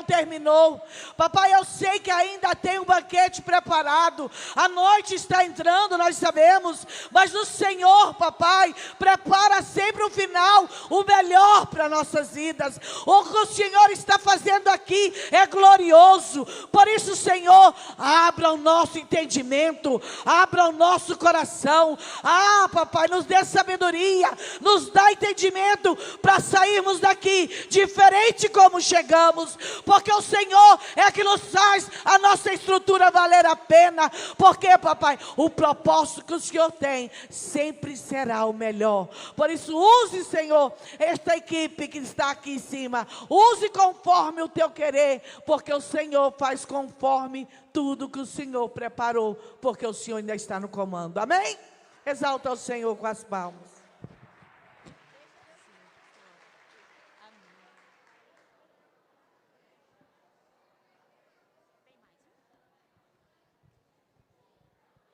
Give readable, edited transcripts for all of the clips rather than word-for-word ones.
não terminou. Papai, eu sei que ainda tem um banquete preparado. A noite está entrando, nós sabemos. Mas o Senhor, papai, prepara sempre o final, o melhor para nossas vidas. O que o Senhor está fazendo aqui é glorioso. Por isso, Senhor, abra o nosso entendimento, abra o nosso coração. Ah, papai, nos dê sabedoria, nos dá entendimento para sairmos daqui diferente como chegamos, porque o Senhor é que nos faz a nossa estrutura valer a pena. Porque, papai, o propósito que o Senhor tem sempre será o melhor. Por isso, use, Senhor, esta equipe que está aqui em cima, use conforme o teu querer, porque o Senhor faz conforme tudo que o Senhor preparou, porque o Senhor ainda está no comando. Amém? Exalta o Senhor com as palmas.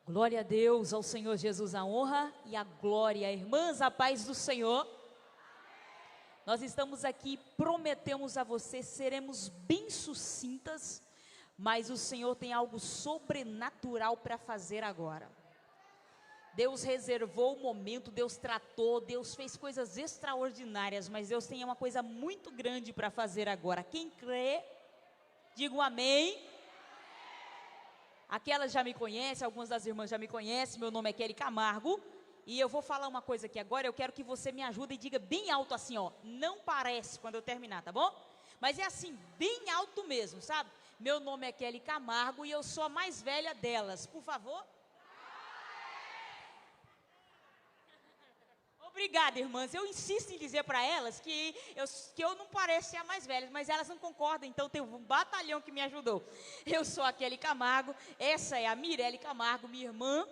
Glória a Deus, ao Senhor Jesus, a honra e a glória. Irmãs, a paz do Senhor. Nós estamos aqui, prometemos a você, seremos bem sucintas, mas o Senhor tem algo sobrenatural para fazer agora. Deus reservou o momento, Deus tratou, Deus fez coisas extraordinárias, mas Deus tem uma coisa muito grande para fazer agora. Quem crê, diga um amém. Aquelas já me conhecem, algumas das irmãs já me conhecem, meu nome é Kelly Camargo, e eu vou falar uma coisa aqui agora, eu quero que você me ajude e diga bem alto assim, ó, não parece quando eu terminar, tá bom? Mas é assim, bem alto mesmo, sabe? Meu nome é Kelly Camargo e eu sou a mais velha delas, por favor. Obrigada, irmãs, eu insisto em dizer para elas que eu não pareço ser a mais velha, mas elas não concordam, então tem um batalhão que me ajudou. Eu sou a Kelly Camargo, essa é a Mirelle Camargo, minha irmã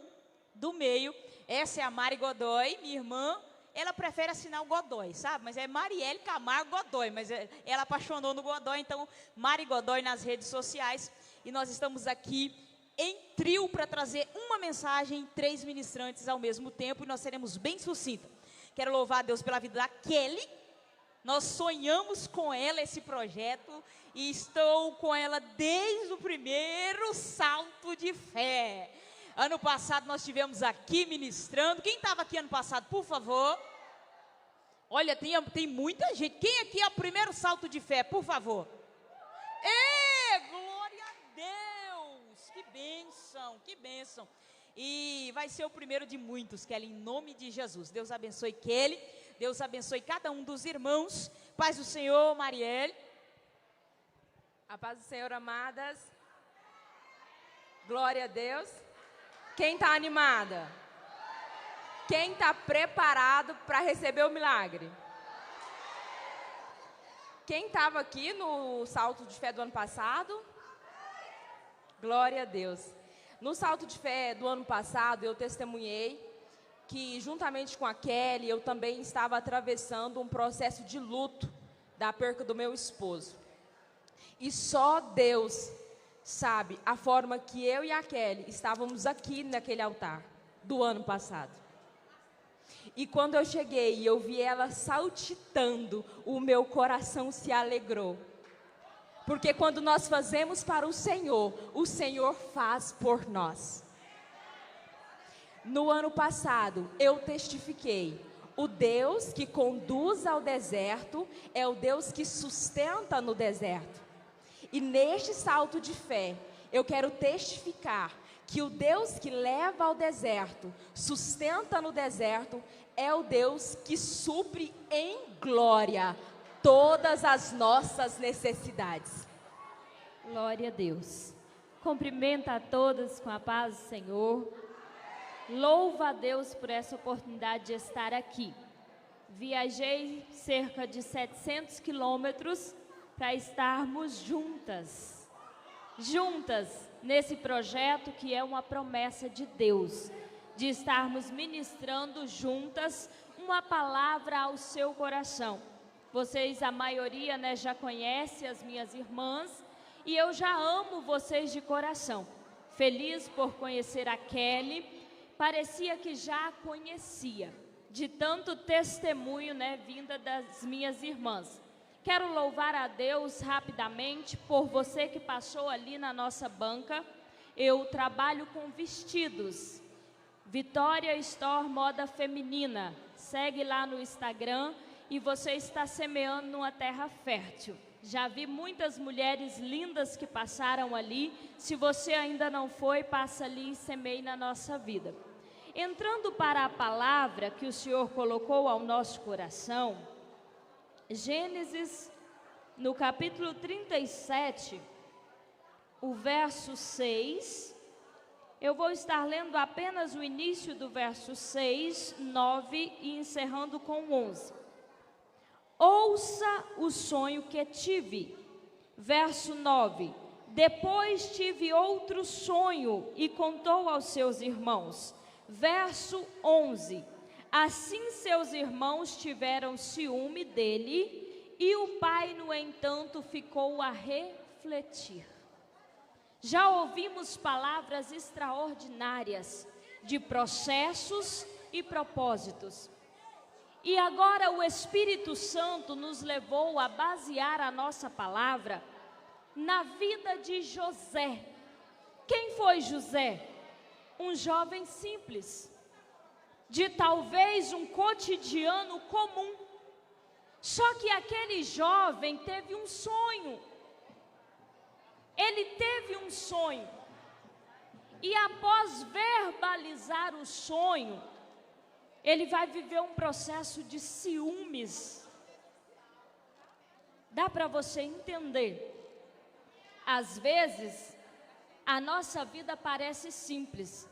do meio, essa é a Mari Godoy, minha irmã, ela prefere assinar o Godoy, sabe? Mas é Marielle Camargo Godoy, mas ela apaixonou no Godoy, então Mari Godoy nas redes sociais, e nós estamos aqui em trio para trazer uma mensagem, 3 ministrantes ao mesmo tempo, e nós seremos bem sucintas. Quero louvar a Deus pela vida da Kelly. Nós sonhamos com ela esse projeto e estou com ela desde o primeiro salto de fé. Ano passado nós estivemos aqui ministrando. Quem estava aqui ano passado, por favor? Olha, tem muita gente. Quem aqui é o primeiro salto de fé, por favor? Glória a Deus! Que bênção, que bênção. E vai ser o primeiro de muitos, Kelly, em nome de Jesus. Deus abençoe Kelly, Deus abençoe cada um dos irmãos. Paz do Senhor, Marielle. A paz do Senhor, amadas. Glória a Deus. Quem está animada? Quem está preparado para receber o milagre? Quem estava aqui no salto de fé do ano passado? Glória a Deus. No salto de fé do ano passado, eu testemunhei que, juntamente com a Kelly, eu também estava atravessando um processo de luto da perca do meu esposo. E só Deus sabe a forma que eu e a Kelly estávamos aqui naquele altar do ano passado. E quando eu cheguei e eu vi ela saltitando, o meu coração se alegrou. Porque quando nós fazemos para o Senhor faz por nós. No ano passado, eu testifiquei, o Deus que conduz ao deserto é o Deus que sustenta no deserto. E neste salto de fé, eu quero testificar que o Deus que leva ao deserto, sustenta no deserto, é o Deus que supre em glória todas as nossas necessidades. Glória a Deus. Cumprimenta a todas com a paz do Senhor. Louva a Deus por essa oportunidade de estar aqui. Viajei cerca de 700 quilômetros para estarmos juntas nesse projeto que é uma promessa de Deus, de estarmos ministrando juntas uma palavra ao seu coração. Vocês, a maioria, né, já conhece as minhas irmãs, e eu já amo vocês de coração. Feliz por conhecer a Kelly, parecia que já a conhecia, de tanto testemunho, né, vinda das minhas irmãs. Quero louvar a Deus rapidamente por você que passou ali na nossa banca. Eu trabalho com vestidos. Vitória Store Moda Feminina. Segue lá no Instagram e você está semeando numa terra fértil. Já vi muitas mulheres lindas que passaram ali. Se você ainda não foi, passa ali e semeie na nossa vida. Entrando para a palavra que o Senhor colocou ao nosso coração, Gênesis, no capítulo 37, o verso 6, eu vou estar lendo apenas o início do verso 6, 9 e encerrando com 11. Ouça o sonho que tive. Verso 9. Depois tive outro sonho e contou aos seus irmãos. Verso 11. Assim seus irmãos tiveram ciúme dele e o pai, no entanto, ficou a refletir. Já ouvimos palavras extraordinárias de processos e propósitos. E agora o Espírito Santo nos levou a basear a nossa palavra na vida de José. Quem foi José? Um jovem simples, de talvez um cotidiano comum. Só que aquele jovem teve um sonho. Ele teve um sonho. E após verbalizar o sonho, ele vai viver um processo de ciúmes. Dá para você entender? Às vezes, a nossa vida parece simples,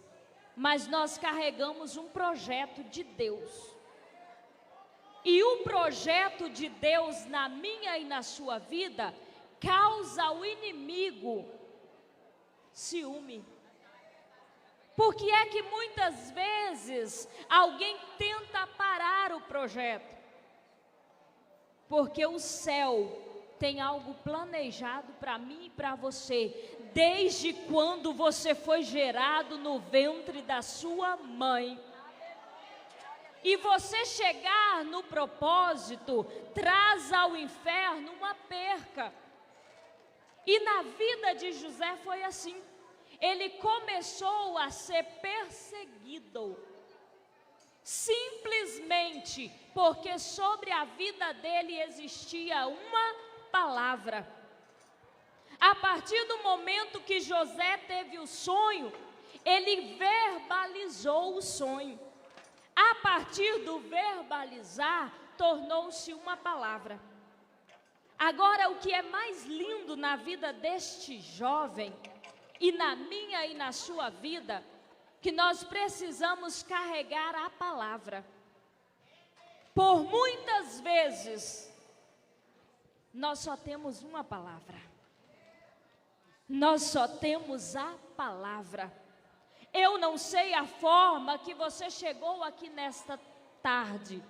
mas nós carregamos um projeto de Deus. E o projeto de Deus na minha e na sua vida causa ao inimigo ciúme. Por que é que muitas vezes alguém tenta parar o projeto? Porque o céu tem algo planejado para mim e para você, desde quando você foi gerado no ventre da sua mãe. E você chegar no propósito traz ao inferno uma perca. E na vida de José foi assim. Ele começou a ser perseguido, simplesmente porque sobre a vida dele existia uma palavra. A partir do momento que José teve o sonho, ele verbalizou o sonho. A partir do verbalizar, tornou-se uma palavra. Agora, o que é mais lindo na vida deste jovem, e na minha e na sua vida, que nós precisamos carregar a palavra. Por muitas vezes, nós só temos uma palavra. Nós só temos a palavra. Eu não sei a forma que você chegou aqui nesta tarde,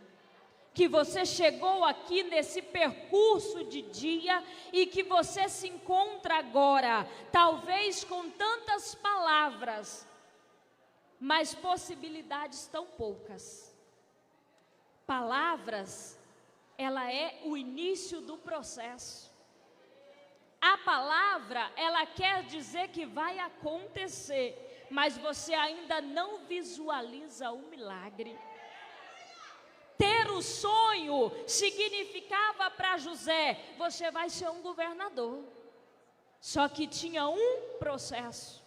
que você chegou aqui nesse percurso de dia e que você se encontra agora, talvez com tantas palavras, mas possibilidades tão poucas. Palavras, ela é o início do processo. A palavra, ela quer dizer que vai acontecer, mas você ainda não visualiza o milagre. Ter o sonho significava para José, você vai ser um governador. Só que tinha um processo.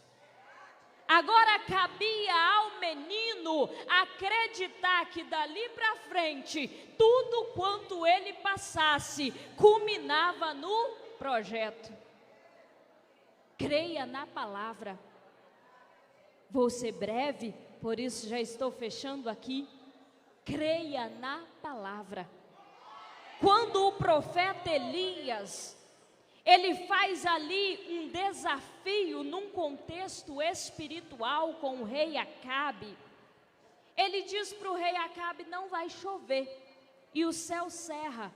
Agora cabia ao menino acreditar que dali para frente, tudo quanto ele passasse, culminava no projeto. Creia na palavra. Vou ser breve, por isso já estou fechando aqui. Creia na palavra. Quando o profeta Elias, ele faz ali um desafio num contexto espiritual com o rei Acabe. Ele diz para o rei Acabe, não vai chover, e o céu cerra.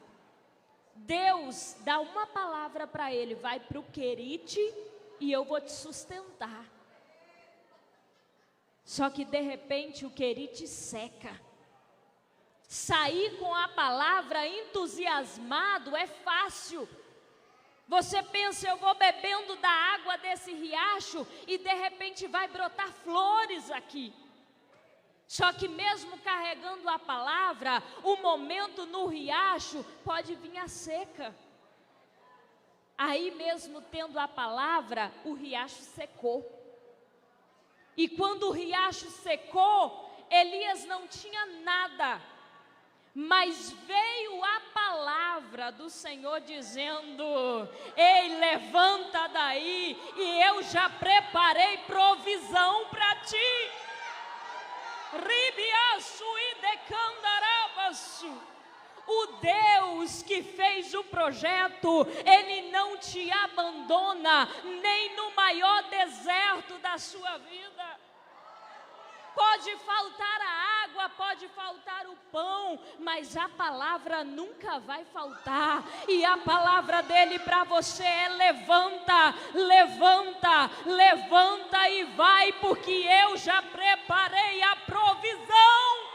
Deus dá uma palavra para ele, vai para o Querite e eu vou te sustentar. Só que de repente o Querite seca. Sair com a palavra entusiasmado é fácil. Você pensa, eu vou bebendo da água desse riacho e de repente vai brotar flores aqui. Só que mesmo carregando a palavra, o momento no riacho pode vir a seca. Aí mesmo tendo a palavra, o riacho secou. E quando o riacho secou, Elias não tinha nada. Mas veio a palavra do Senhor dizendo: ei, levanta daí, e eu já preparei provisão para ti. Ribiaçu e decandarabaçu. O Deus que fez o projeto, Ele não te abandona, nem no maior deserto da sua vida. Pode faltar a água, pode faltar o pão, mas a palavra nunca vai faltar. E a palavra dele para você é: levanta, levanta, levanta e vai, porque eu já preparei a provisão.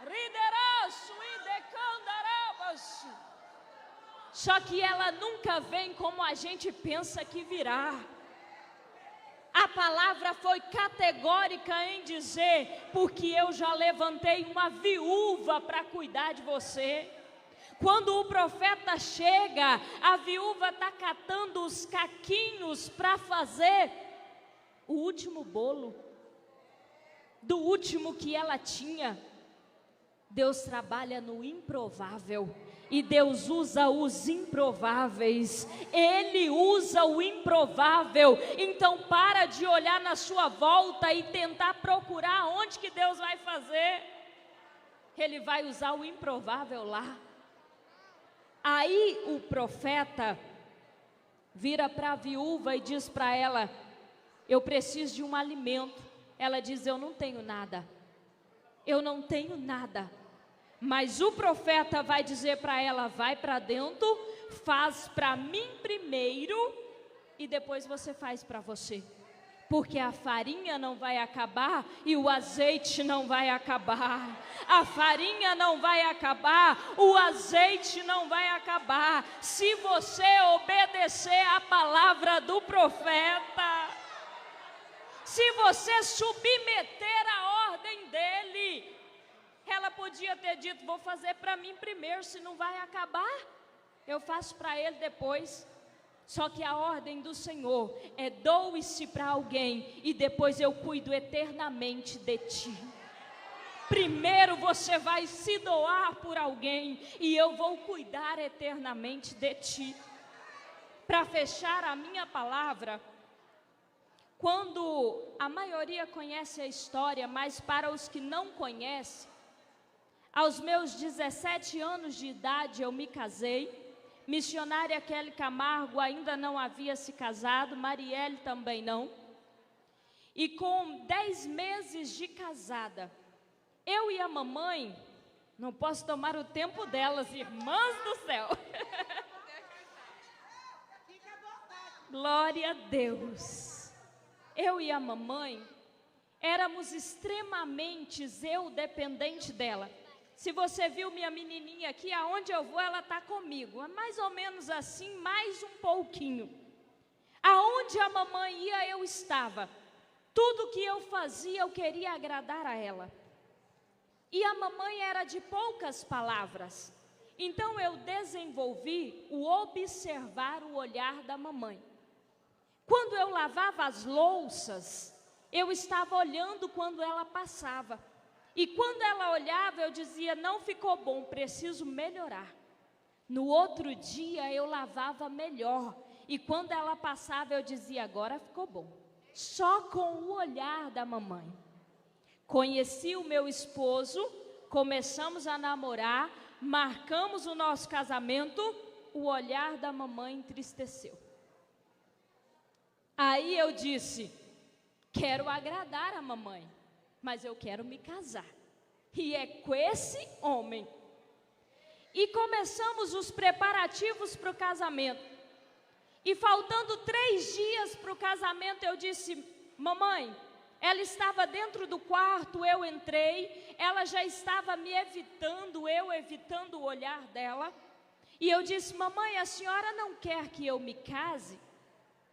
Rideraço e decandarabaço. Só que ela nunca vem como a gente pensa que virá. A palavra foi categórica em dizer: porque eu já levantei uma viúva para cuidar de você. Quando o profeta chega, a viúva está catando os caquinhos para fazer o último bolo, do último que ela tinha. Deus trabalha no improvável. E Deus usa os improváveis. Ele usa o improvável. Então para de olhar na sua volta e tentar procurar onde que Deus vai fazer. Ele vai usar o improvável lá. Aí o profeta vira para a viúva e diz para ela: eu preciso de um alimento. Ela diz: eu não tenho nada. Eu não tenho nada. Mas o profeta vai dizer para ela: vai para dentro, faz para mim primeiro e depois você faz para você. Porque a farinha não vai acabar e o azeite não vai acabar. A farinha não vai acabar, o azeite não vai acabar, se você obedecer a palavra do profeta. Se você submeter a ordem dele. Ela podia ter dito: vou fazer para mim primeiro, se não vai acabar, eu faço para ele depois. Só que a ordem do Senhor é: doe-se para alguém e depois eu cuido eternamente de ti. Primeiro você vai se doar por alguém e eu vou cuidar eternamente de ti. Para fechar a minha palavra, quando a maioria conhece a história, mas para os que não conhecem, aos meus 17 anos de idade eu me casei. Missionária Kelly Camargo ainda não havia se casado, Marielle também não. E com 10 meses de casada, eu e a mamãe, não posso tomar o tempo delas, irmãs do céu. Glória a Deus. Eu e a mamãe éramos extremamente eu dependente dela. Se você viu minha menininha aqui, aonde eu vou ela está comigo. É mais ou menos assim, mais um pouquinho. Aonde a mamãe ia, eu estava. Tudo que eu fazia, eu queria agradar a ela. E a mamãe era de poucas palavras. Então eu desenvolvi o observar o olhar da mamãe. Quando eu lavava as louças, eu estava olhando quando ela passava. E quando ela olhava, eu dizia: não ficou bom, preciso melhorar. No outro dia, eu lavava melhor. E quando ela passava, eu dizia: agora ficou bom. Só com o olhar da mamãe. Conheci o meu esposo, começamos a namorar, marcamos o nosso casamento, o olhar da mamãe entristeceu. Aí eu disse: quero agradar a mamãe, mas eu quero me casar. E é com esse homem. E começamos os preparativos para o casamento. E faltando 3 dias para o casamento, eu disse: mamãe, Ela estava dentro do quarto, eu entrei, ela já estava me evitando, eu evitando o olhar dela. E eu disse: mamãe, a senhora não quer que eu me case?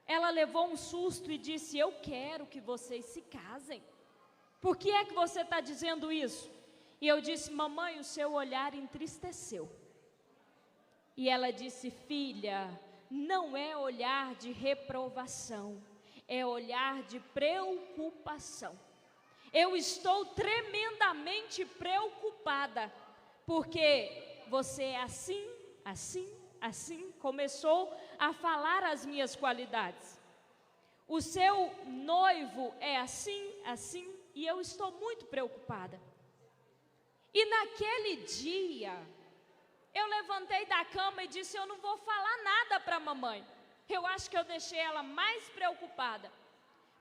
Ela levou um susto e disse: eu quero que vocês se casem. Por que é que você está dizendo isso? E eu disse: mamãe, o seu olhar entristeceu. E ela disse: filha, não é olhar de reprovação, é olhar de preocupação. Eu estou tremendamente preocupada, porque você é assim, assim, assim. Começou a falar as minhas qualidades. O seu noivo é assim, assim, e eu estou muito preocupada. E naquele dia, eu levantei da cama e disse: eu não vou falar nada para a mamãe. Eu acho que eu deixei ela mais preocupada.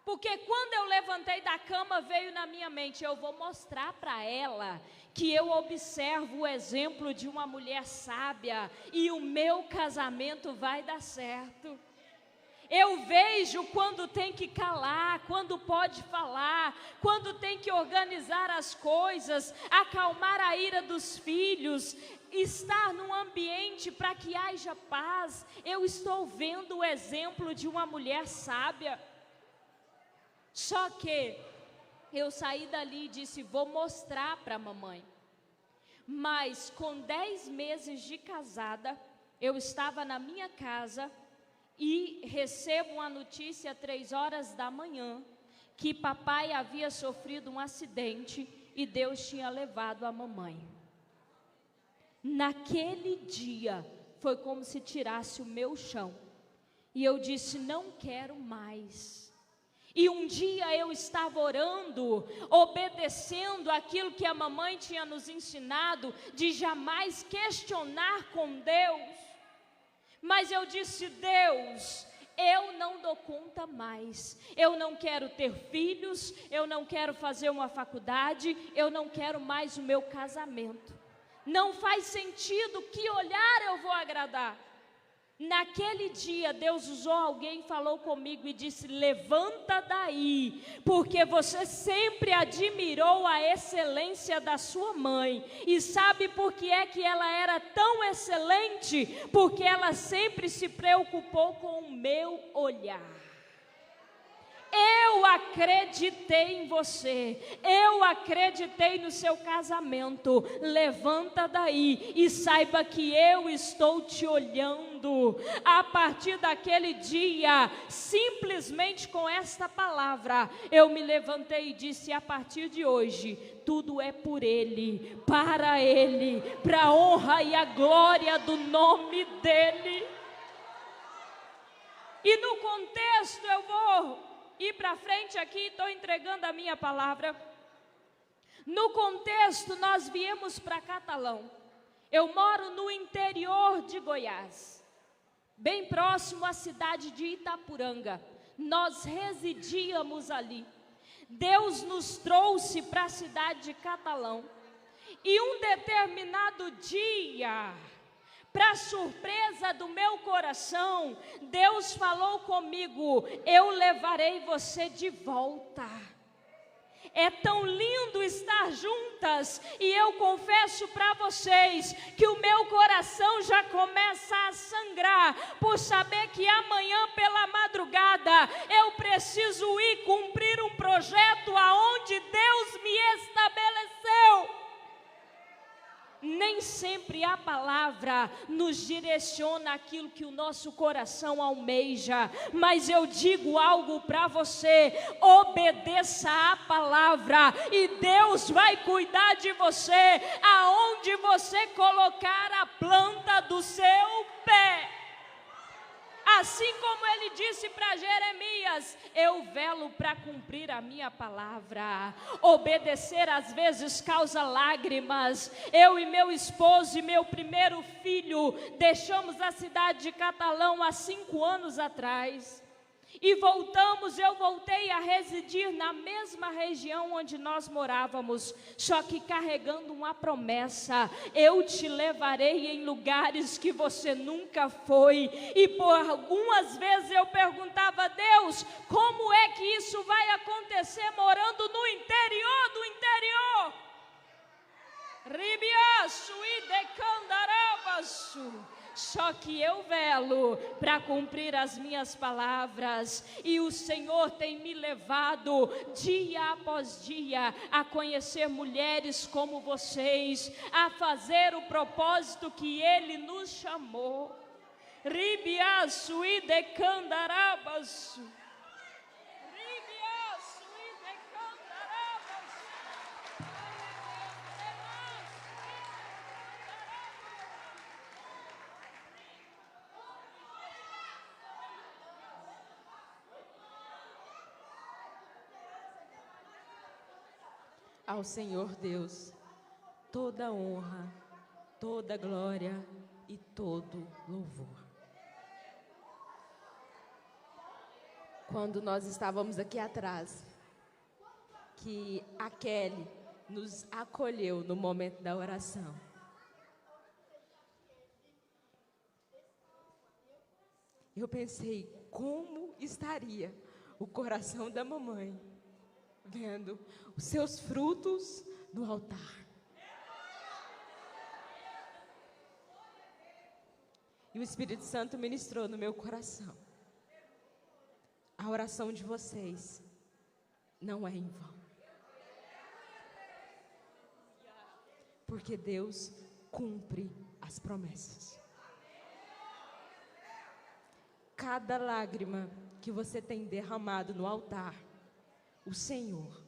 Porque quando eu levantei da cama, veio na minha mente: eu vou mostrar para ela que eu observo o exemplo de uma mulher sábia e o meu casamento vai dar certo. Eu vejo quando tem que calar, quando pode falar, quando tem que organizar as coisas, acalmar a ira dos filhos, estar num ambiente para que haja paz. Eu estou vendo o exemplo de uma mulher sábia. Só que eu saí dali e disse: vou mostrar para a mamãe. Mas com 10 meses de casada, eu estava na minha casa e recebo uma notícia 3h da manhã, que papai havia sofrido um acidente e Deus tinha levado a mamãe. Naquele dia, foi como se tirasse o meu chão. E eu disse: não quero mais. E um dia eu estava orando, obedecendo aquilo que a mamãe tinha nos ensinado, de jamais questionar com Deus. Mas eu disse: Deus, eu não dou conta mais. Eu não quero ter filhos, eu não quero fazer uma faculdade, eu não quero mais o meu casamento. Não faz sentido, que olhar eu vou agradar? Naquele dia, Deus usou alguém, falou comigo e disse: levanta daí, porque você sempre admirou a excelência da sua mãe. E sabe por que é que ela era tão excelente? Porque ela sempre se preocupou com o meu olhar. Eu acreditei em você, eu acreditei no seu casamento. Levanta daí e saiba que eu estou te olhando. A partir daquele dia, simplesmente com esta palavra, eu me levantei e disse: a partir de hoje, tudo é por Ele, para a honra e a glória do nome dEle. E no contexto, eu vou ir para frente aqui, estou entregando a minha palavra. No contexto, nós viemos para Catalão. Eu moro no interior de Goiás, bem próximo à cidade de Itapuranga. Nós residíamos ali. Deus nos trouxe para a cidade de Catalão. E um determinado dia, para surpresa do meu coração, Deus falou comigo: eu levarei você de volta. É tão lindo estar juntas, e eu confesso para vocês que o meu coração já começa a sangrar, por saber que amanhã pela madrugada eu preciso ir cumprir um projeto aonde Deus me estabeleceu. Nem sempre a palavra nos direciona aquilo que o nosso coração almeja, mas eu digo algo para você: obedeça a palavra e Deus vai cuidar de você aonde você colocar a planta do seu pé. Assim como ele disse para Jeremias: eu velo para cumprir a minha palavra. Obedecer às vezes causa lágrimas. Eu e meu esposo e meu primeiro filho deixamos a cidade de Catalão há 5 anos atrás. E eu voltei a residir na mesma região onde nós morávamos, só que carregando uma promessa: eu te levarei em lugares que você nunca foi. E por algumas vezes eu perguntava a Deus, como é que isso vai acontecer morando no interior do interior? Ribiaço e decandarabaço. Só que eu velo para cumprir as minhas palavras, e o Senhor tem me levado dia após dia a conhecer mulheres como vocês, a fazer o propósito que Ele nos chamou. Ribiaço e decandarabaço. Ribiaço e decandarabaço. Ao Senhor Deus, toda honra, toda glória e todo louvor. Quando nós estávamos aqui atrás, que a Kelly nos acolheu no momento da oração, eu pensei, como estaria o coração da mamãe vendo os seus frutos no altar. E o Espírito Santo ministrou no meu coração: a oração de vocês não é em vão, porque Deus cumpre as promessas. Cada lágrima que você tem derramado no altar, o Senhor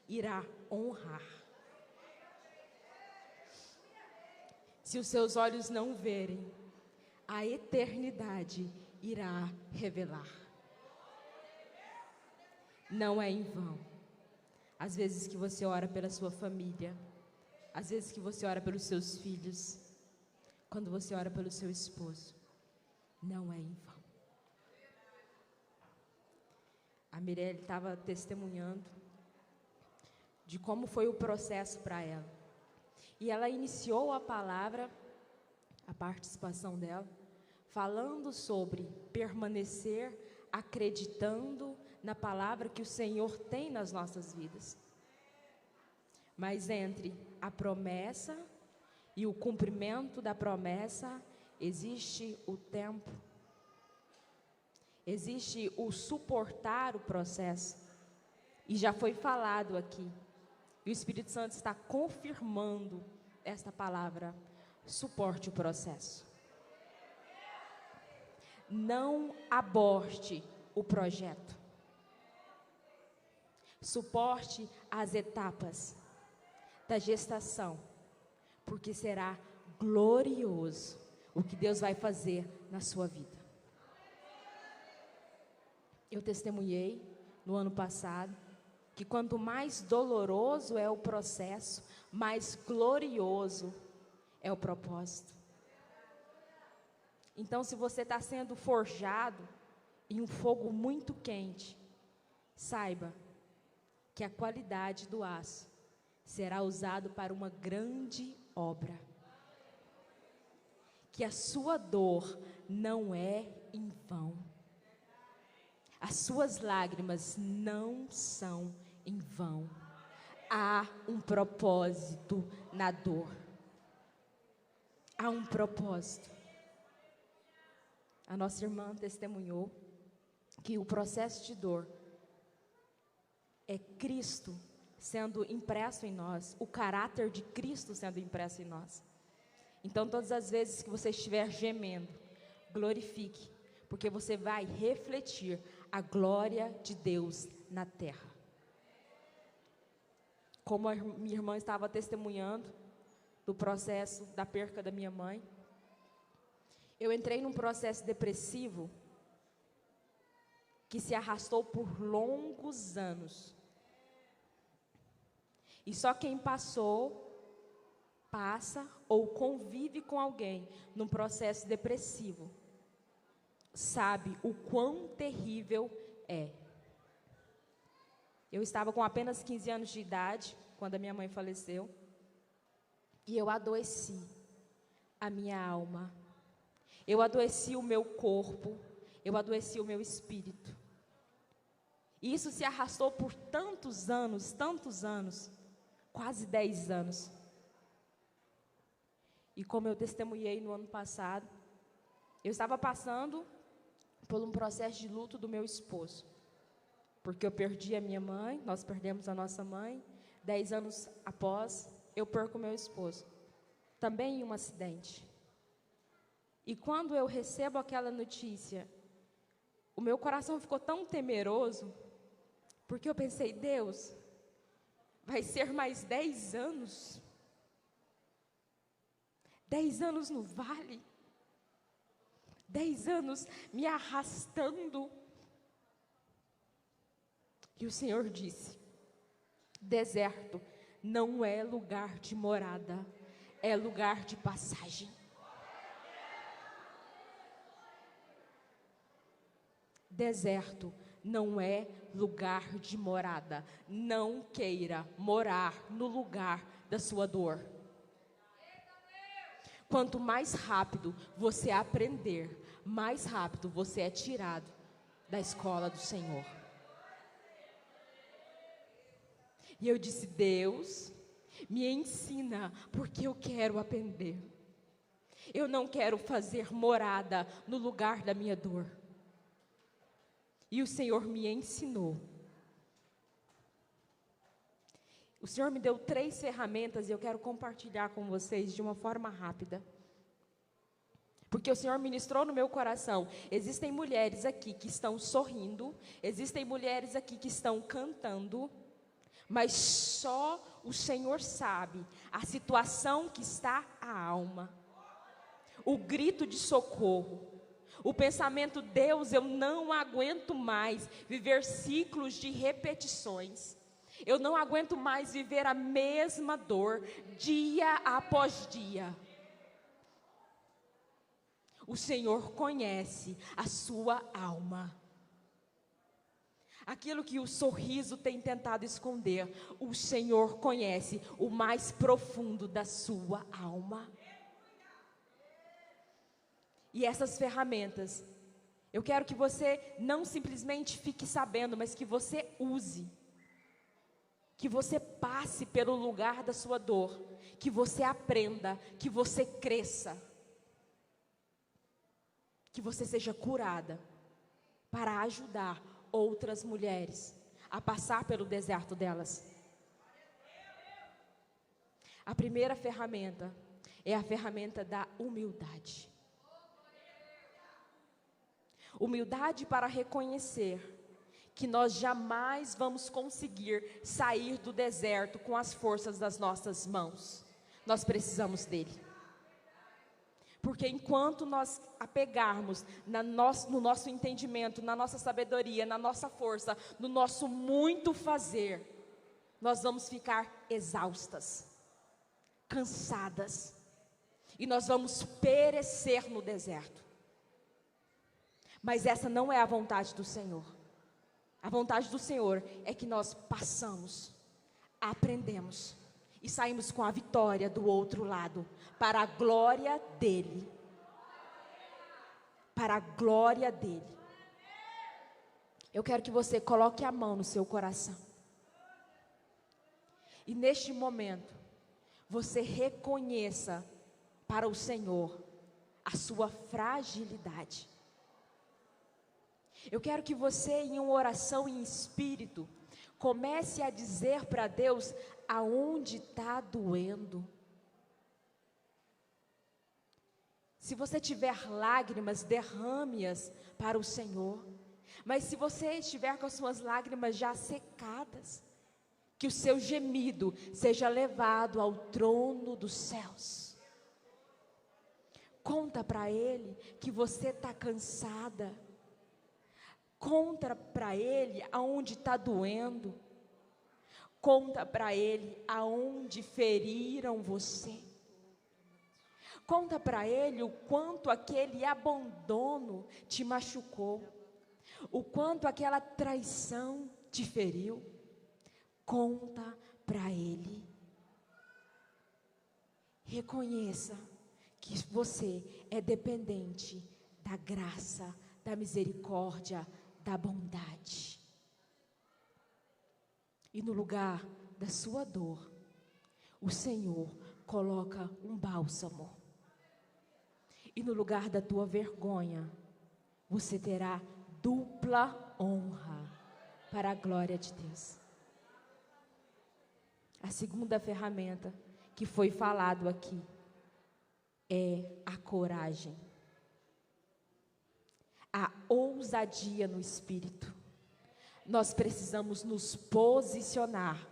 irá honrar. Se os seus olhos não verem, a eternidade irá revelar. Não é em vão. Às vezes que você ora pela sua família, às vezes que você ora pelos seus filhos, quando você ora pelo seu esposo, não é em vão. A Mirelle estava testemunhando de como foi o processo para ela. E ela iniciou a palavra, a participação dela, falando sobre permanecer acreditando na palavra que o Senhor tem nas nossas vidas. Mas entre a promessa e o cumprimento da promessa, existe o tempo. Existe o suportar o processo. E já foi falado aqui. E o Espírito Santo está confirmando esta palavra. Suporte o processo. Não aborte o projeto. Suporte as etapas da gestação. Porque será glorioso o que Deus vai fazer na sua vida. Eu testemunhei no ano passado que quanto mais doloroso é o processo, mais glorioso é o propósito. Então, se você está sendo forjado em um fogo muito quente, saiba que a qualidade do aço será usado para uma grande obra. Que a sua dor não é em vão. As suas lágrimas não são em vão. Há um propósito na dor. Há um propósito. A nossa irmã testemunhou que o processo de dor é Cristo sendo impresso em nós, o caráter de Cristo sendo impresso em nós. Então, todas as vezes que você estiver gemendo, glorifique, porque você vai refletir a glória de Deus na terra. Como a minha irmã estava testemunhando do processo da perca da minha mãe, eu entrei num processo depressivo que se arrastou por longos anos. E só quem passa ou convive com alguém num processo depressivo, sabe o quão terrível Eu estava com apenas 15 anos de idade, quando a minha mãe faleceu. E eu adoeci a minha alma. Eu adoeci o meu corpo. Eu adoeci o meu espírito. E isso se arrastou por tantos anos, quase 10 anos. E como eu testemunhei no ano passado, eu estava passando por um processo de luto do meu esposo. Porque eu perdi a minha mãe, nós perdemos a nossa mãe. 10 anos após, eu perco o meu esposo. Também em um acidente. E quando eu recebo aquela notícia, o meu coração ficou tão temeroso, porque eu pensei, Deus, vai ser mais 10 anos? 10 anos no vale? 10 anos me arrastando? E o Senhor disse, deserto não é lugar de morada, é lugar de passagem. Deserto não é lugar de morada. Não queira morar no lugar da sua dor. Quanto mais rápido você aprender, mais rápido você é tirado da escola do Senhor. E eu disse, Deus, me ensina, porque eu quero aprender. Eu não quero fazer morada no lugar da minha dor. E o Senhor me ensinou. O Senhor me deu 3 ferramentas e eu quero compartilhar com vocês de uma forma rápida. Porque o Senhor ministrou no meu coração. Existem mulheres aqui que estão sorrindo, existem mulheres aqui que estão cantando, mas só o Senhor sabe a situação que está a alma. O grito de socorro. O pensamento, Deus, eu não aguento mais viver ciclos de repetições. Eu não aguento mais viver a mesma dor, dia após dia. O Senhor conhece a sua alma. Aquilo que o sorriso tem tentado esconder, o Senhor conhece o mais profundo da sua alma. E essas ferramentas, eu quero que você não simplesmente fique sabendo, mas que você use. Que você passe pelo lugar da sua dor. Que você aprenda, que você cresça. Que você seja curada para ajudar outras mulheres a passar pelo deserto delas. A primeira ferramenta é a ferramenta da humildade. Humildade para reconhecer que nós jamais vamos conseguir sair do deserto com as forças das nossas mãos. Nós precisamos dele. Porque enquanto nós apegarmos no nosso entendimento, na nossa sabedoria, na nossa força, no nosso muito fazer, nós vamos ficar exaustas, cansadas, e nós vamos perecer no deserto. Mas essa não é a vontade do Senhor. A vontade do Senhor é que nós passamos, aprendemos e saímos com a vitória do outro lado, para a glória dEle. Para a glória dEle. Eu quero que você coloque a mão no seu coração. E neste momento, você reconheça para o Senhor a sua fragilidade. Eu quero que você, em uma oração em espírito, comece a dizer para Deus aonde está doendo. Se você tiver lágrimas, derrame-as para o Senhor. Mas se você estiver com as suas lágrimas já secadas, que o seu gemido seja levado ao trono dos céus. Conta para Ele que você está cansada. Conta para Ele aonde está doendo. Conta para Ele aonde feriram você. Conta para Ele o quanto aquele abandono te machucou. O quanto aquela traição te feriu, conta para Ele. Reconheça que você é dependente da graça, da misericórdia, da bondade. E no lugar da sua dor, o Senhor coloca um bálsamo. E no lugar da tua vergonha, você terá dupla honra para a glória de Deus. A segunda ferramenta que foi falado aqui é a coragem. A ousadia no espírito. Nós precisamos nos posicionar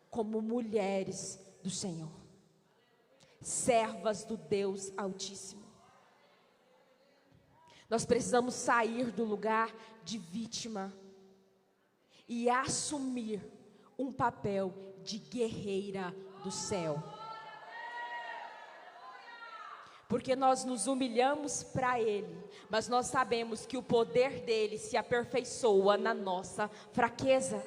como mulheres do Senhor, servas do Deus Altíssimo. Nós precisamos sair do lugar de vítima e assumir um papel de guerreira do céu. Porque nós nos humilhamos para Ele, mas nós sabemos que o poder dele se aperfeiçoa na nossa fraqueza.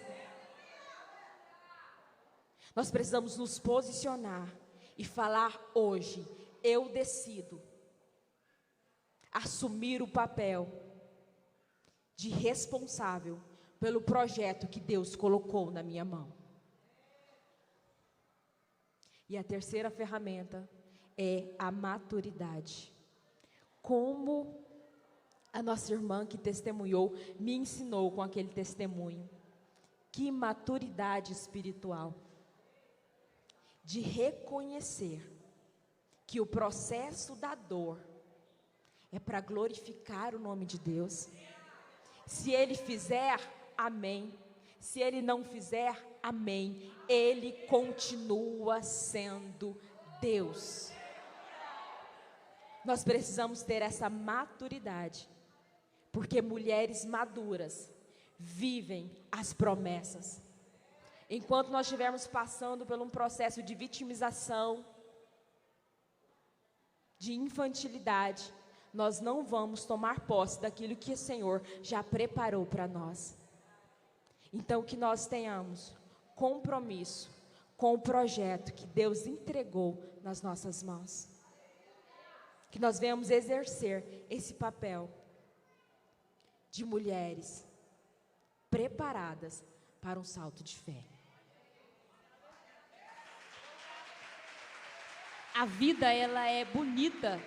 Nós precisamos nos posicionar e falar hoje: eu decido assumir o papel de responsável pelo projeto que Deus colocou na minha mão. E a terceira ferramenta é a maturidade. Como a nossa irmã que testemunhou me ensinou com aquele testemunho. Que maturidade espiritual. De reconhecer que o processo da dor é para glorificar o nome de Deus. Se Ele fizer, amém. Se Ele não fizer, amém. Ele continua sendo Deus. Nós precisamos ter essa maturidade, porque mulheres maduras vivem as promessas. Enquanto nós estivermos passando por um processo de vitimização, de infantilidade, nós não vamos tomar posse daquilo que o Senhor já preparou para nós. Então, que nós tenhamos compromisso com o projeto que Deus entregou nas nossas mãos. Que nós venhamos exercer esse papel de mulheres preparadas para um salto de fé. A vida, ela é bonita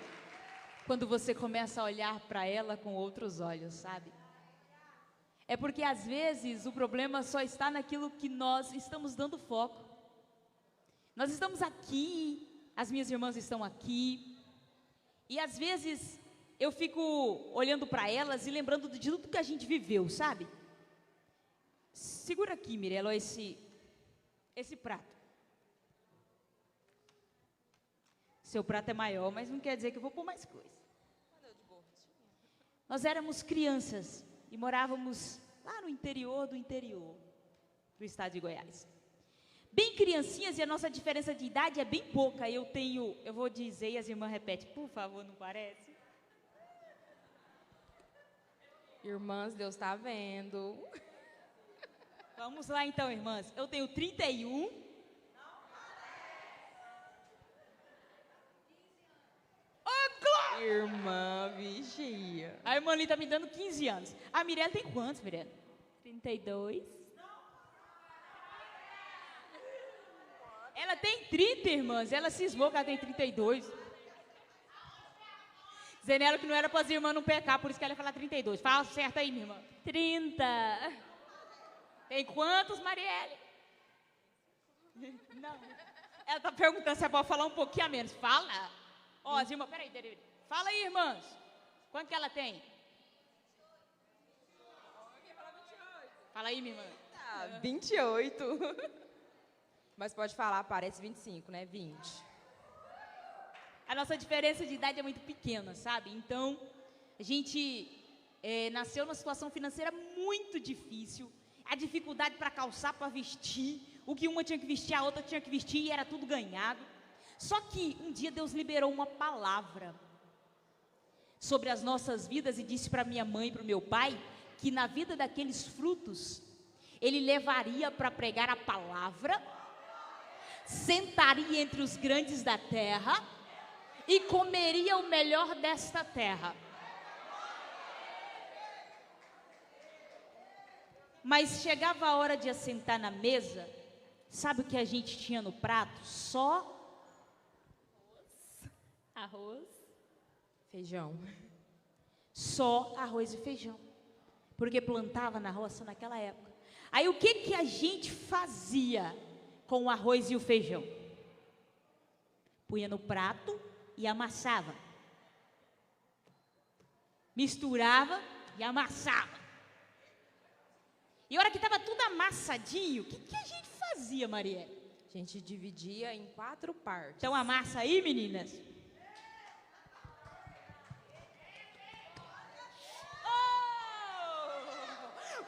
quando você começa a olhar para ela com outros olhos, sabe? É porque às vezes o problema só está naquilo que nós estamos dando foco. Nós estamos aqui, as minhas irmãs estão aqui, e às vezes eu fico olhando para elas e lembrando de tudo que a gente viveu, sabe? Segura aqui, Mirella, esse prato. Seu prato é maior, mas não quer dizer que eu vou pôr mais coisa. Nós éramos crianças e morávamos lá no interior do estado de Goiás. Bem criancinhas, e a nossa diferença de idade é bem pouca. Eu vou dizer e as irmãs repetem, por favor, não parece? Irmãs, Deus está vendo. Vamos lá então, irmãs. Eu tenho 31. Irmã, vigia. A irmã ali está me dando 15 anos. A Mirella tem quantos, Mirella? 32. Ela tem 30, irmãs. Ela cismou que ela tem 32. Dizendo ela que não era para as irmãs não pecar, por isso que ela ia falar 32. Fala certo aí, minha irmã. 30. Tem quantos, Marielle? Não. Ela está perguntando se é para falar um pouquinho a menos. Fala. Ó, as irmãs, peraí. Fala aí, irmãs. Quanto que ela tem? Fala aí, minha irmã. 28. Mas pode falar, parece 25, né? 20. A nossa diferença de idade é muito pequena, sabe? Então, a gente nasceu numa situação financeira muito difícil. A dificuldade para calçar, para vestir. O que uma tinha que vestir, a outra tinha que vestir e era tudo ganhado. Só que um dia Deus liberou uma palavra sobre as nossas vidas e disse para minha mãe e para o meu pai que na vida daqueles frutos, ele levaria para pregar a palavra, sentaria entre os grandes da terra e comeria o melhor desta terra. Mas chegava a hora de assentar na mesa, sabe o que a gente tinha no prato? Só Arroz. Feijão. Só arroz e feijão, porque plantava na roça naquela época. Aí o que a gente fazia com o arroz e o feijão? Punha no prato e amassava, misturava e amassava. E a hora que estava tudo amassadinho, o que a gente fazia, Marielle? A gente dividia em 4 partes. Então amassa aí, meninas.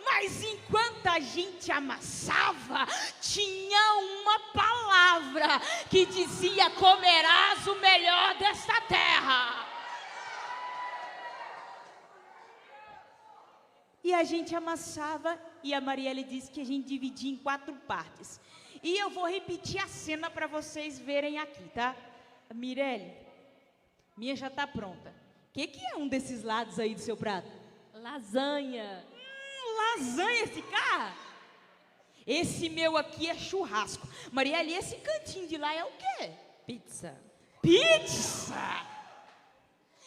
Mas enquanto a gente amassava, tinha uma palavra que dizia: comerás o melhor desta terra. E a gente amassava, e a Marielle disse que a gente dividia em 4 partes. E eu vou repetir a cena para vocês verem aqui, tá? Mirelle, minha já está pronta. O que é um desses lados aí do seu prato? Lasanha. Lasanha esse cara? Esse meu aqui é churrasco. Marielle, esse cantinho de lá é o quê? Pizza. Pizza!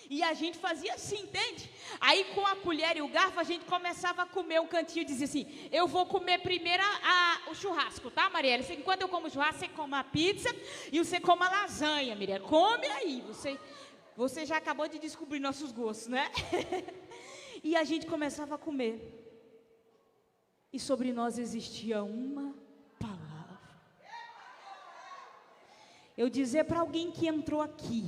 E a gente fazia assim, entende? Aí com a colher e o garfo a gente começava a comer um cantinho e dizia assim: eu vou comer primeiro o churrasco, tá, Marielle? Enquanto eu como o churrasco, você come a pizza e você come a lasanha, Marielle. Come aí, você já acabou de descobrir nossos gostos, né? E a gente começava a comer. E sobre nós existia uma palavra. Eu dizer para alguém que entrou aqui: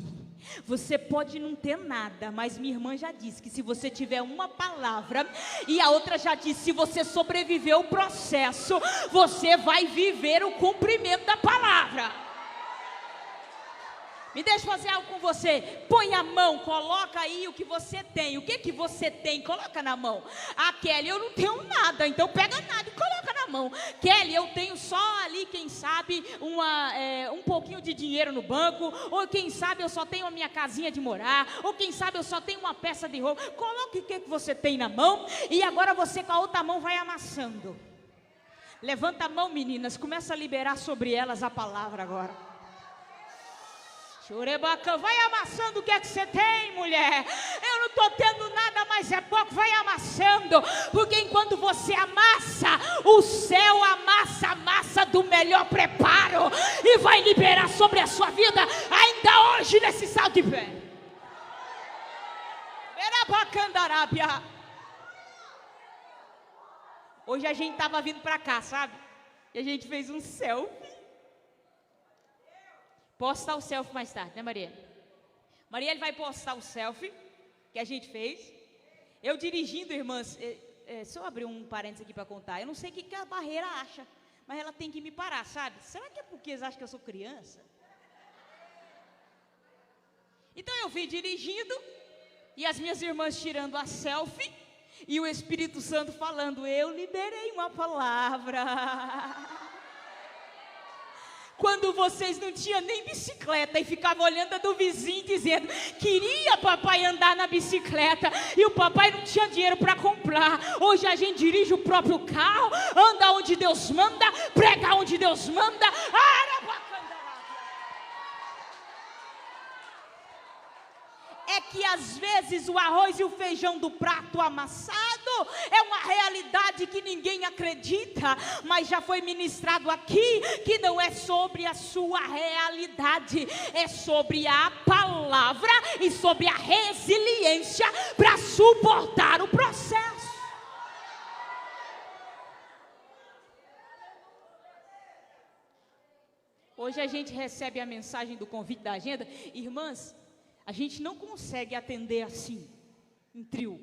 você pode não ter nada, mas minha irmã já disse que se você tiver uma palavra, e a outra já disse, se você sobreviver o processo, você vai viver o cumprimento da palavra. Me deixa fazer algo com você. Põe a mão, coloca aí o que você tem. O que você tem? Coloca na mão. Ah, Kelly, eu não tenho nada, então pega nada e coloca na mão. Kelly, eu tenho só ali, quem sabe, um pouquinho de dinheiro no banco. Ou quem sabe eu só tenho a minha casinha de morar. Ou quem sabe eu só tenho uma peça de roupa. Coloque o que você tem na mão. E agora você com a outra mão vai amassando. Levanta a mão, meninas. Começa a liberar sobre elas a palavra agora. Chorebaca, vai amassando o que é que você tem, mulher. Eu não estou tendo nada, mas é pouco, vai amassando. Porque enquanto você amassa, o céu amassa a massa do melhor preparo e vai liberar sobre a sua vida ainda hoje nesse salto de pé. Hoje a gente estava vindo para cá, sabe? E a gente fez um selfie. Postar o selfie mais tarde, né, Marielle? Marielle vai postar o selfie que a gente fez. Eu dirigindo, irmãs, se eu abrir um parênteses aqui para contar, eu não sei o que a barreira acha, mas ela tem que me parar, sabe? Será que é porque eles acham que eu sou criança? Então eu vim dirigindo e as minhas irmãs tirando a selfie e o Espírito Santo falando: eu liberei uma palavra. Quando vocês não tinham nem bicicleta e ficavam olhando a do vizinho dizendo: queria papai andar na bicicleta e o papai não tinha dinheiro para comprar. Hoje a gente dirige o próprio carro, anda onde Deus manda, prega onde Deus manda. É que às vezes o arroz e o feijão do prato amassado é uma realidade que ninguém acredita, mas já foi ministrado aqui que não é sobre a sua realidade, é sobre a palavra e sobre a resiliência para suportar o processo. Hoje a gente recebe a mensagem do convite da agenda, irmãs. A gente não consegue atender assim, em trio.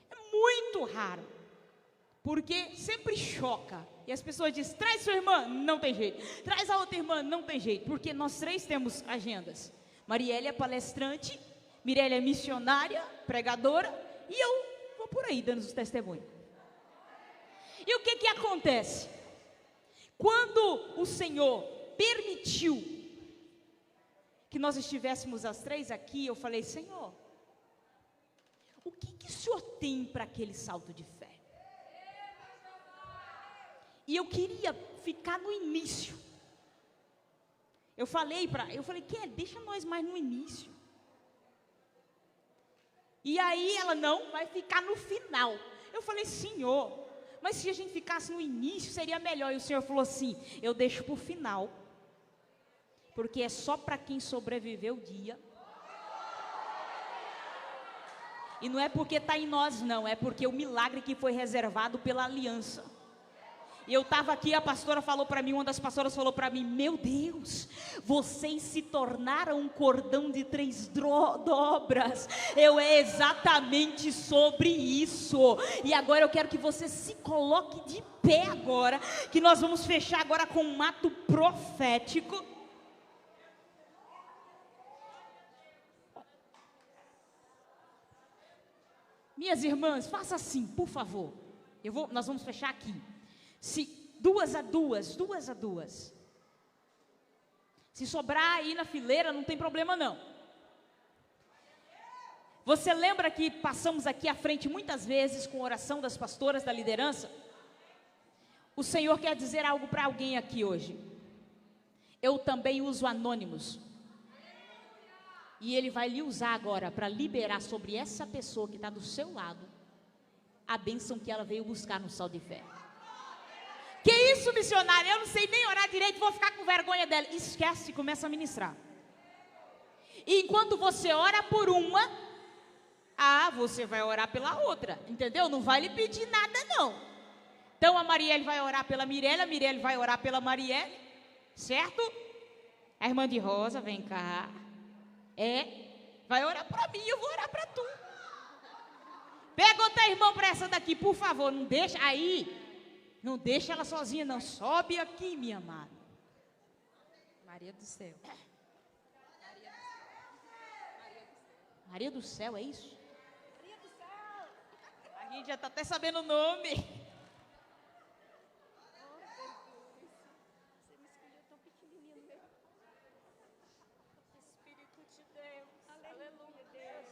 É muito raro. Porque sempre choca. E as pessoas dizem: traz sua irmã, não tem jeito. Traz a outra irmã, não tem jeito. Porque nós 3 temos agendas. Marielle é palestrante, Mirelle é missionária, pregadora. E eu vou por aí dando os testemunhos. E o que que acontece? Quando o Senhor permitiu que nós estivéssemos as três aqui, eu falei: Senhor, o que que o Senhor tem para aquele salto de fé? E eu queria ficar no início. Eu falei, deixa nós mais no início. E aí ela: não, vai ficar no final. Eu falei: Senhor, mas se a gente ficasse no início seria melhor. E o Senhor falou assim: eu deixo para o final, porque é só para quem sobreviveu o dia. E não é porque está em nós não, é porque o milagre que foi reservado pela aliança. E eu estava aqui, a pastora falou para mim, uma das pastoras falou para mim: meu Deus, vocês se tornaram um cordão de 3 dobras. É exatamente sobre isso. E agora eu quero que você se coloque de pé agora, que nós vamos fechar agora com um ato profético. Minhas irmãs, faça assim, por favor. Nós vamos fechar aqui. Duas a duas. Se sobrar aí na fileira, não tem problema não. Você lembra que passamos aqui à frente muitas vezes com a oração das pastoras da liderança? O Senhor quer dizer algo para alguém aqui hoje. Eu também uso anônimos. E Ele vai lhe usar agora para liberar sobre essa pessoa que está do seu lado a bênção que ela veio buscar no Salto de Fé. Que isso, missionária? Eu não sei nem orar direito, vou ficar com vergonha dela. Esquece e começa a ministrar. E enquanto você ora por uma, você vai orar pela outra, entendeu? Não vai lhe pedir nada não. Então a Marielle vai orar pela Mirelle, a Mirelle vai orar pela Marielle, certo? A irmã de Rosa, vem cá. Vai orar para mim, eu vou orar para tu. Pega outra irmã para essa daqui, por favor, não deixa aí. Não deixa ela sozinha, não. Sobe aqui, minha amada. Maria do céu. Maria do céu, é isso? Maria do céu. A gente já está até sabendo o nome. Você me escolheu tão pequenininho mesmo. Espírito de Deus. Aleluia.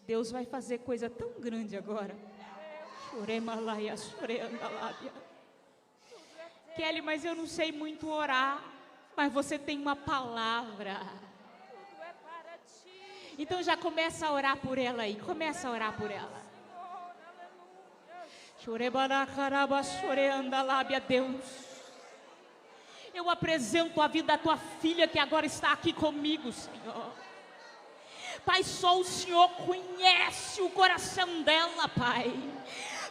Deus vai fazer coisa tão grande agora. Choremalaia, choreandalábia. Kelly, mas eu não sei muito orar. Mas você tem uma palavra. Tudo é para ti. Então já começa a orar por ela aí. Começa a orar por ela. Chorebaracaraba, choreandalábia, Deus. Eu apresento a vida da tua filha que agora está aqui comigo, Senhor. Pai, só o Senhor conhece o coração dela, Pai.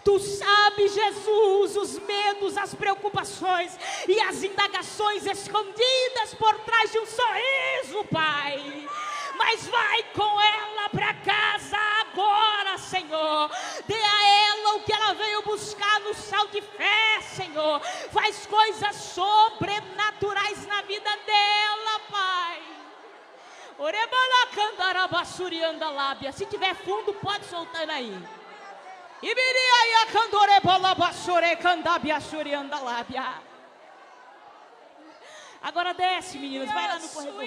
Tu sabes, Jesus, os medos, as preocupações e as indagações escondidas por trás de um sorriso, Pai. Mas vai com ela para casa agora, Senhor. Dê a ela o que ela veio buscar no Salto de Fé, Senhor. Faz coisas sobrenaturais na vida dela, Pai. Se tiver fundo, pode soltar aí. Agora desce, meninos, vai lá no corredor.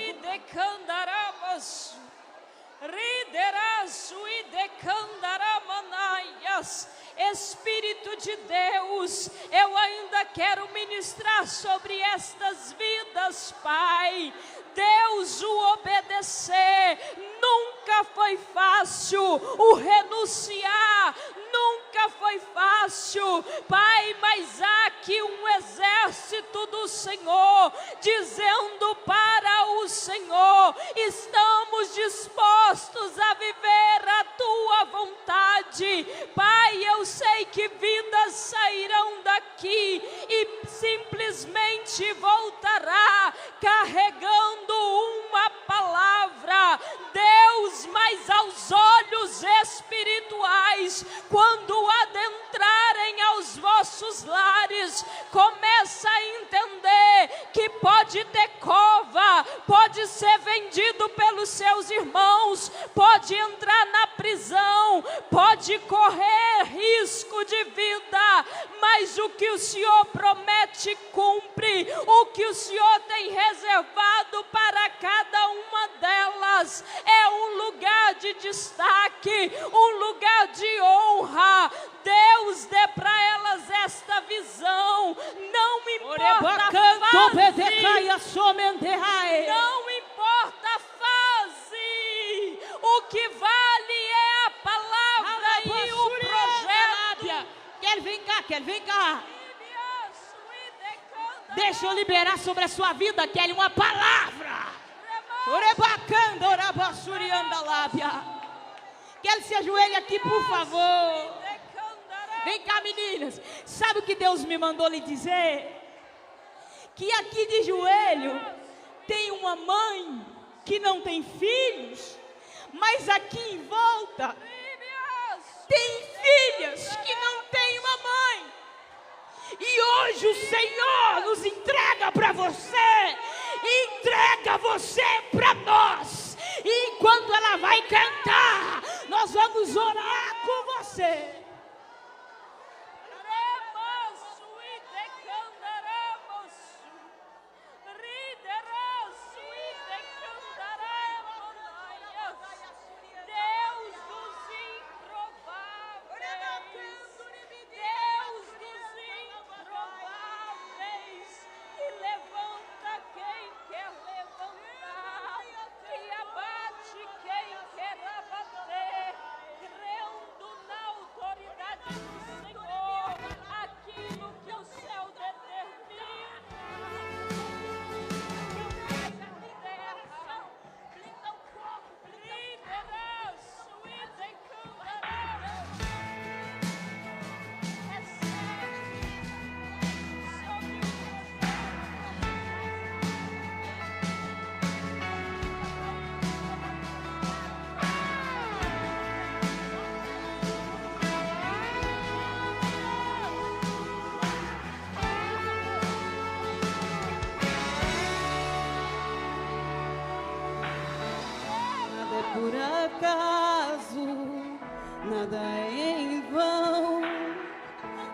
Espírito de Deus, eu ainda quero ministrar sobre estas vidas, Pai. Deus, o obedecer nunca foi fácil, o renunciar nunca foi fácil, Pai, mas há aqui um exército do Senhor, dizendo para o Senhor: estamos dispostos a viver a Tua vontade. Pai, eu sei que vidas sairão daqui e simplesmente voltará carregando uma palavra, Deus, mas aos olhos espirituais, quando adentrarem aos vossos lares, começa a entender que pode ter cova, pode ser vendido pelos seus irmãos, pode entrar na prisão, pode correr risco de vida, mas mas o que o Senhor promete cumpre. O que o Senhor tem reservado para cada uma delas é um lugar de destaque, um lugar de honra. Deus dê para elas esta visão. Não importa a fase, não importa a fase, o que vale é a palavra e o projeto. Kelly, vem cá. Deixa eu liberar sobre a sua vida, Kelly, uma palavra. Kelly, se ajoelhe aqui, por favor. Vem cá, meninas. Sabe o que Deus me mandou lhe dizer? Que aqui de joelho tem uma mãe que não tem filhos, mas aqui em volta tem filhas que não têm uma mãe. E hoje o Senhor nos entrega para você, entrega você para nós. E enquanto ela vai cantar, nós vamos orar com você. Por acaso, nada é em vão.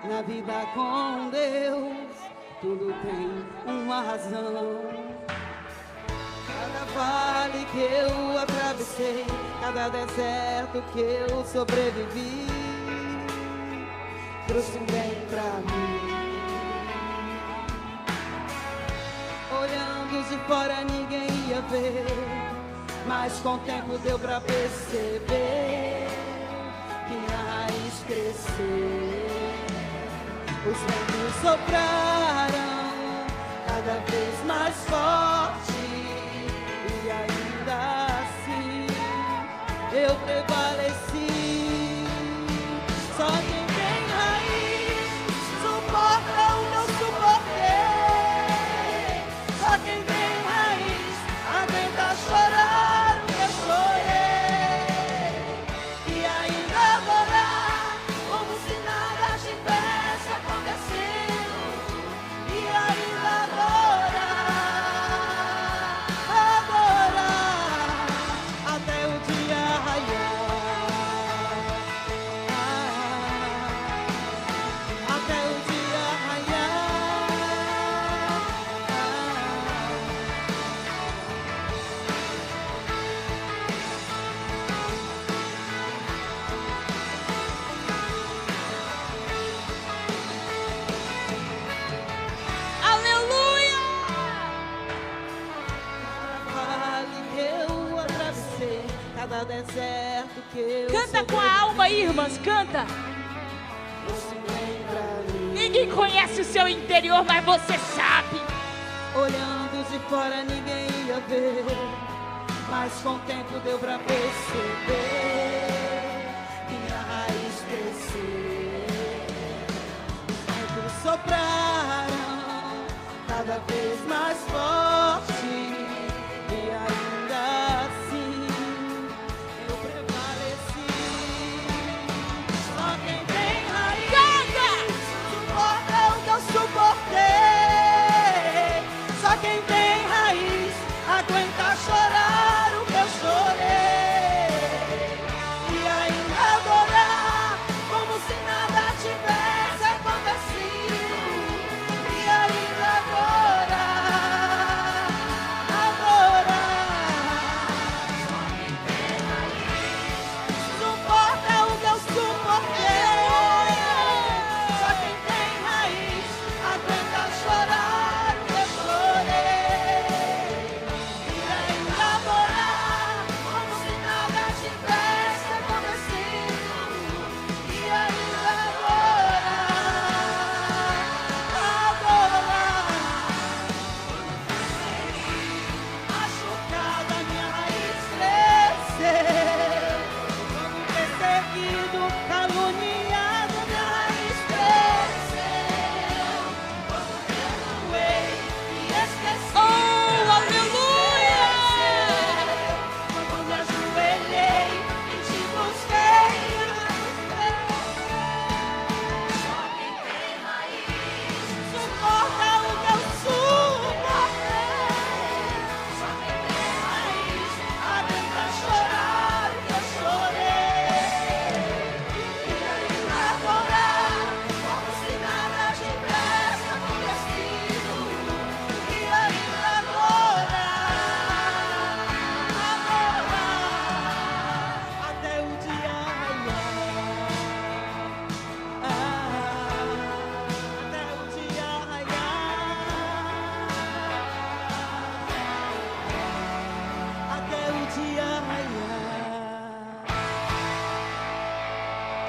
Na vida com Deus, tudo tem uma razão. Cada vale que eu atravessei, cada deserto que eu sobrevivi, trouxe um bem pra mim. Olhando de fora ninguém ia ver, mas com o tempo deu pra perceber que minha raiz cresceu. Os ventos sopraram cada vez mais forte, e ainda assim eu prevaleci. Só quem tem raiz suporta o que eu suportei. Só quem tem raiz aguenta chorar o que eu chorei, e ainda adorar como se nada tivesse acontecido, e ainda adorar até o dia raiar, até o dia raiar. Aleluia! Vale que eu atravessei, cada deserto que eu Canta com a alma aí, irmãs, canta. Ninguém conhece o seu interior, mas você sabe. Olhando de fora ninguém ia ver, mas com o tempo deu pra perceber que minha raiz cresceu. Os ventos sopraram cada vez mais forte, e ainda assim eu prevaleci. Só quem tem raiz suporta o que eu suportei. Só quem tem raiz aguenta chorar o que eu chorei, e ainda adorar como se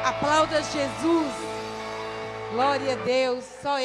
Aplauda Jesus. Glória a Deus. Só